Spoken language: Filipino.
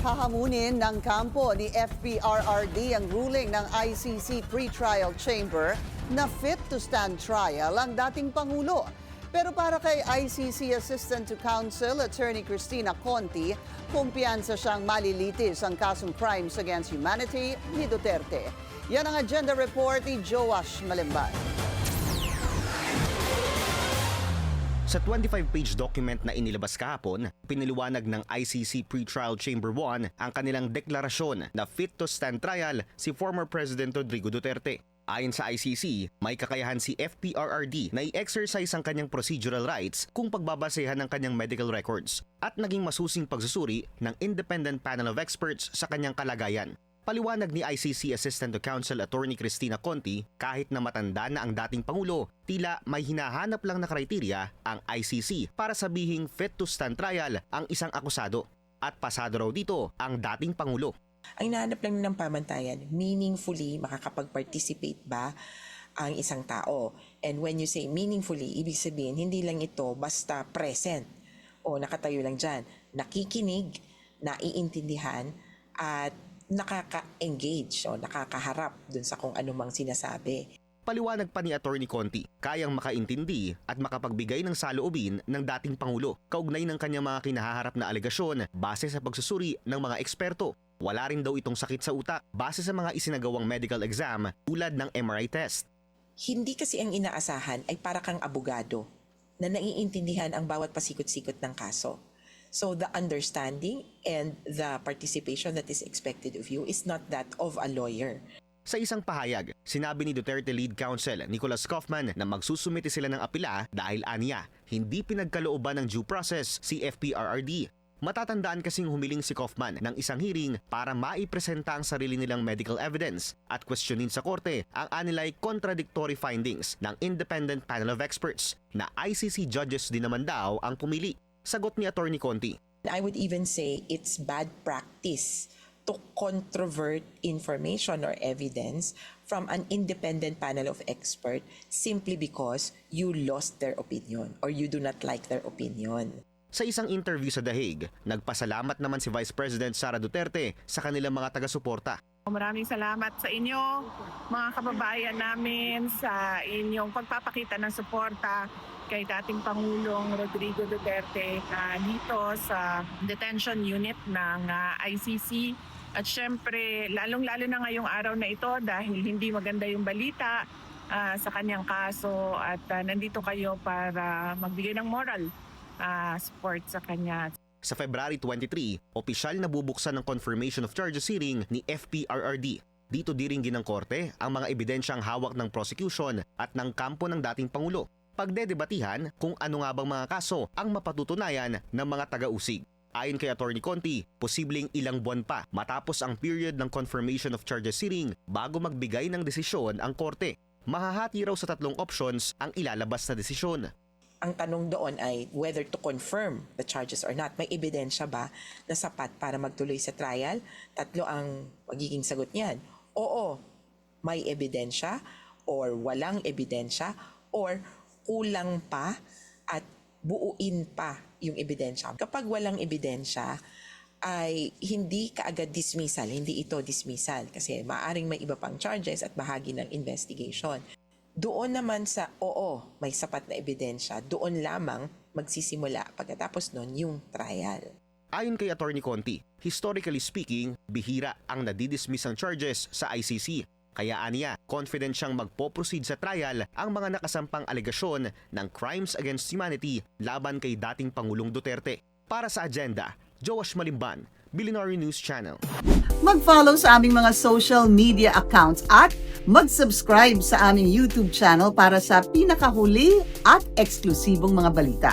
hahamunin ng kampo ni FPRRD ang ruling ng ICC Pretrial Chamber na fit to stand trial ang dating Pangulo. Pero para kay ICC Assistant to Counsel Attorney Cristina Conti, kumpiyansa siyang malilitis ang kasong crimes against humanity ni Duterte. Yan ang agenda report ni Joash Malimban. Sa 25-page document na inilabas kahapon, piniliwanag ng ICC Pretrial Chamber 1 ang kanilang deklarasyon na fit to stand trial si former President Rodrigo Duterte. Ayon sa ICC, may kakayahan si FPRRD na i-exercise ang kanyang procedural rights kung pagbabasehan ng kanyang medical records at naging masusing pagsusuri ng independent panel of experts sa kanyang kalagayan. Paliwanag ni ICC Assistant to Counsel Attorney Cristina Conti, kahit na matanda na ang dating Pangulo, tila may hinahanap lang na kriteriya ang ICC para sabihing fit to stand trial ang isang akusado. At pasado raw dito ang dating Pangulo. Ang hinahanap lang ng pamantayan, meaningfully makakapag-participate ba ang isang tao? And when you say meaningfully, ibig sabihin hindi lang ito basta present o nakatayo lang dyan. Nakikinig, naiintindihan at nakaka-engage o nakakaharap dun sa kung anumang sinasabi. Paliwanag pa ni Attorney Conti, kayang makaintindi at makapagbigay ng saloobin ng dating Pangulo kaugnay ng kanyang mga kinahaharap na alegasyon base sa pagsusuri ng mga eksperto. Wala rin daw itong sakit sa utak base sa mga isinagawang medical exam tulad ng MRI test. Hindi kasi ang inaasahan ay para kang abogado na naiintindihan ang bawat pasikot-sikot ng kaso. So the understanding and the participation that is expected of you is not that of a lawyer. Sa isang pahayag, sinabi ni Duterte Lead Counsel Nicholas Kaufman na magsusumite sila ng apela dahil aniya, hindi pinagkalooban ng due process si FPRRD. Matatandaan kasing humiling si Kaufman ng isang hearing para maipresenta ang sarili nilang medical evidence at questionin sa korte ang anilay contradictory findings ng independent panel of experts na ICC judges din naman daw ang pumili. Sagot ni Attorney Conti. I would even say it's bad practice to controvert information or evidence from an independent panel of experts simply because you lost their opinion or you do not like their opinion. Sa isang interview sa The Hague, nagpasalamat naman si Vice President Sara Duterte sa kanilang mga taga-suporta. Maraming salamat sa inyo, mga kababayan namin, sa inyong pagpapakita ng suporta kay dating Pangulong Rodrigo Duterte dito sa detention unit ng ICC. At syempre, lalong-lalo na ngayong araw na ito dahil hindi maganda yung balita sa kanyang kaso at nandito kayo para magbigay ng moral support sa kanya. Sa February 23, opisyal na bubuksan ng confirmation of charges hearing ni FPRRD. Dito diringgin ng korte ang mga ebidensyang hawak ng prosecution at ng kampo ng dating Pangulo. Pagdedebatihan kung ano nga bang mga kaso ang mapatutunayan ng mga taga-usig. Ayon kay Attorney Conti, posibleng ilang buwan pa matapos ang period ng confirmation of charges hearing bago magbigay ng desisyon ang korte. Mahahati raw sa tatlong options ang ilalabas na desisyon. Ang tanong doon ay whether to confirm the charges or not. May ebidensya ba na sapat para magtuloy sa trial? Tatlo ang magiging sagot niyan. Oo, may ebidensya or walang ebidensya or kulang pa at buuin pa yung ebidensya. Kapag walang ebidensya, ay hindi kaagad dismissal, hindi ito dismissal kasi maaaring may iba pang charges at bahagi ng investigation. Doon naman sa oo, may sapat na ebidensya, doon lamang magsisimula pagkatapos nun yung trial. Ayon kay Attorney Conti, historically speaking, bihira ang nadidismiss ang charges sa ICC. Kaya aniya, confident siyang magpo-proceed sa trial ang mga nakasampang alegasyon ng crimes against humanity laban kay dating Pangulong Duterte. Para sa agenda, Joash Malimban, Billionaire News Channel. Mag-follow sa aming mga social media accounts at mag-subscribe sa aming YouTube channel para sa pinakahuli at eksklusibong mga balita.